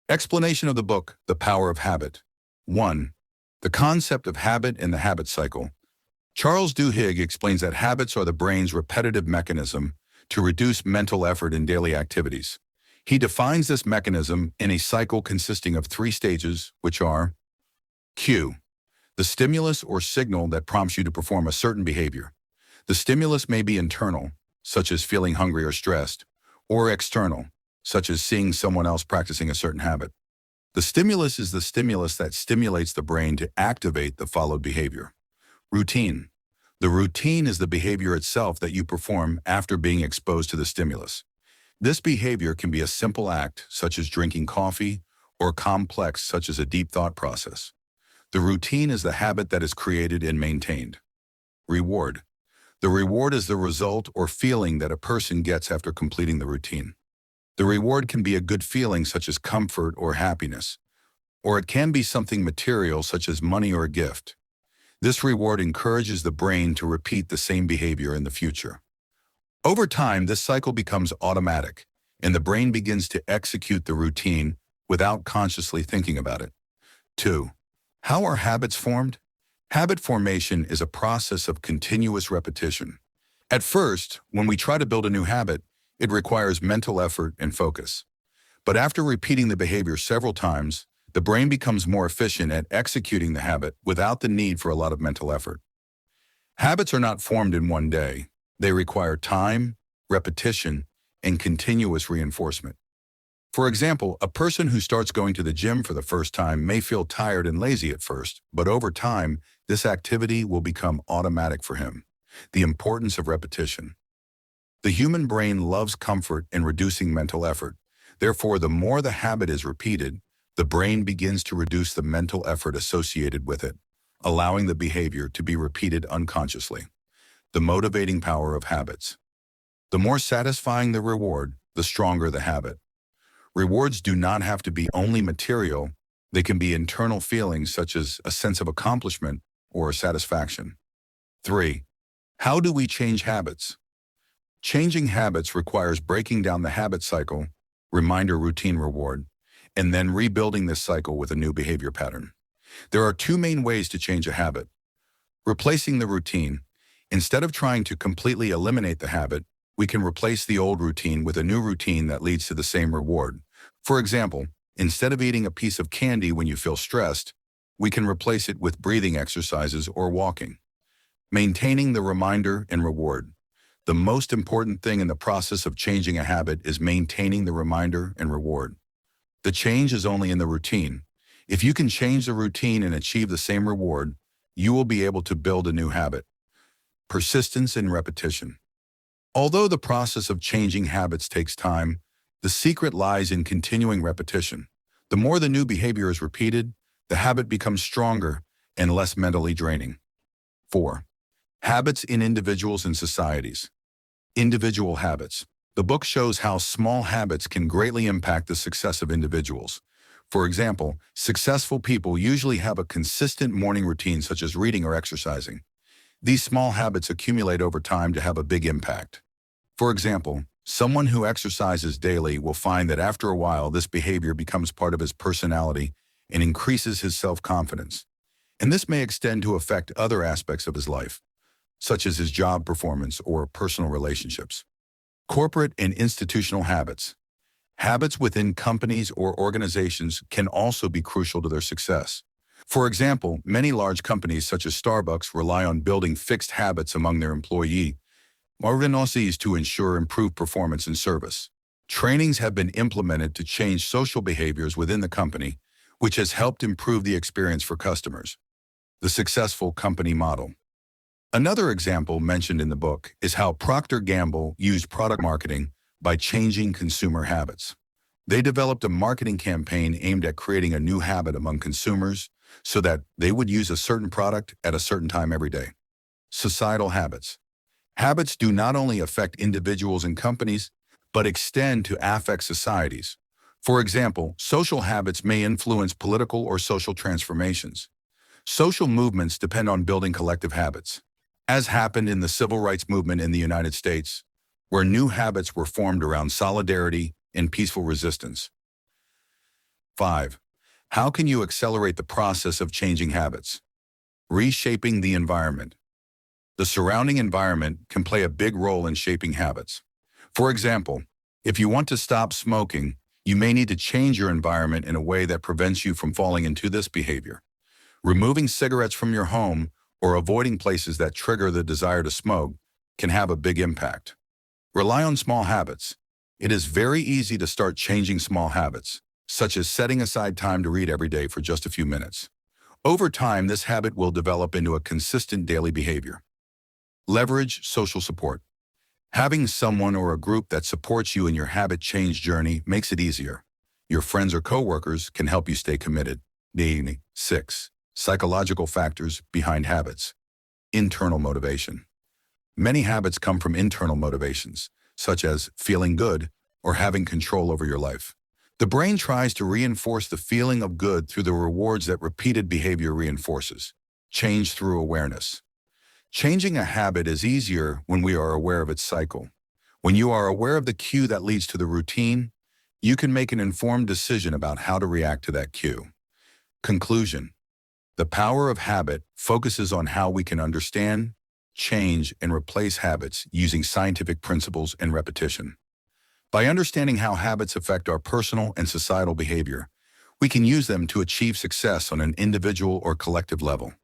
Explanation of the book, The Power of Habit. 1. The concept of habit and the habit cycle. Charles Duhigg explains that habits are the brain's repetitive mechanism to reduce mental effort in daily activities. He defines this mechanism in a cycle consisting of 3 stages, which are Q. The stimulus or signal that prompts you to perform a certain behavior. The stimulus may be internal, such as feeling hungry or stressed, or external, such as seeing someone else practicing a certain habit. The stimulus is the stimulus that stimulates the brain to activate the followed behavior. Routine. The routine is the behavior itself that you perform after being exposed to the stimulus. This behavior can be a simple act, such as drinking coffee, or complex, such as a deep thought process. The routine is the habit that is created and maintained. Reward. The reward is the result or feeling that a person gets after completing the routine. The reward can be a good feeling such as comfort or happiness, or it can be something material such as money or a gift. This reward encourages the brain to repeat the same behavior in the future. Over time, this cycle becomes automatic, and the brain begins to execute the routine without consciously thinking about it. 2. How are habits formed? Habit formation is a process of continuous repetition. At first, when we try to build a new habit, it requires mental effort and focus. But after repeating the behavior several times, the brain becomes more efficient at executing the habit without the need for a lot of mental effort. Habits are not formed in one day. They require time, repetition, and continuous reinforcement. For example, a person who starts going to the gym for the first time may feel tired and lazy at first, but over time, this activity will become automatic for him. The importance of repetition. The human brain loves comfort and reducing mental effort. Therefore, the more the habit is repeated, the brain begins to reduce the mental effort associated with it, allowing the behavior to be repeated unconsciously. The motivating power of habits. The more satisfying the reward, the stronger the habit. Rewards do not have to be only material. They can be internal feelings such as a sense of accomplishment or satisfaction. 3. How do we change habits? Changing habits requires breaking down the habit cycle, reminder, routine, reward, and then rebuilding this cycle with a new behavior pattern. There are 2 main ways to change a habit. Replacing the routine. Instead of trying to completely eliminate the habit, we can replace the old routine with a new routine that leads to the same reward. For example, instead of eating a piece of candy when you feel stressed, we can replace it with breathing exercises or walking. Maintaining the reminder and reward. The most important thing in the process of changing a habit is maintaining the reminder and reward. The change is only in the routine. If you can change the routine and achieve the same reward, you will be able to build a new habit. Persistence and repetition. Although the process of changing habits takes time, the secret lies in continuing repetition. The more the new behavior is repeated, the habit becomes stronger and less mentally draining. 4. Habits in individuals and societies. Individual habits. The book shows how small habits can greatly impact the success of individuals. For example, successful people usually have a consistent morning routine such as reading or exercising. These small habits accumulate over time to have a big impact. For example, someone who exercises daily will find that after a while this behavior becomes part of his personality and increases his self-confidence. And this may extend to affect other aspects of his life, such as his job performance or personal relationships. Corporate and institutional habits. Habits within companies or organizations can also be crucial to their success. For example, many large companies such as Starbucks rely on building fixed habits among their employees to ensure improved performance and service. Trainings have been implemented to change social behaviors within the company, which has helped improve the experience for customers. The successful company model. Another example mentioned in the book is how Procter & Gamble used product marketing by changing consumer habits. They developed a marketing campaign aimed at creating a new habit among consumers so that they would use a certain product at a certain time every day. Societal habits. Habits do not only affect individuals and companies, but extend to affect societies. For example, social habits may influence political or social transformations. Social movements depend on building collective habits, as happened in the civil rights movement in the United States, where new habits were formed around solidarity and peaceful resistance. 5. How can you accelerate the process of changing habits? Reshaping the environment. The surrounding environment can play a big role in shaping habits. For example, if you want to stop smoking, you may need to change your environment in a way that prevents you from falling into this behavior. Removing cigarettes from your home or avoiding places that trigger the desire to smoke can have a big impact. Rely on small habits. It is very easy to start changing small habits, such as setting aside time to read every day for just a few minutes. Over time, this habit will develop into a consistent daily behavior. Leverage social support. Having someone or a group that supports you in your habit change journey makes it easier. Your friends or coworkers can help you stay committed. 6. Psychological factors behind habits. Internal motivation. Many habits come from internal motivations, such as feeling good or having control over your life. The brain tries to reinforce the feeling of good through the rewards that repeated behavior reinforces. Change through awareness. Changing a habit is easier when we are aware of its cycle. When you are aware of the cue that leads to the routine, you can make an informed decision about how to react to that cue. Conclusion. The power of habit focuses on how we can understand, change, and replace habits using scientific principles and repetition. By understanding how habits affect our personal and societal behavior, we can use them to achieve success on an individual or collective level.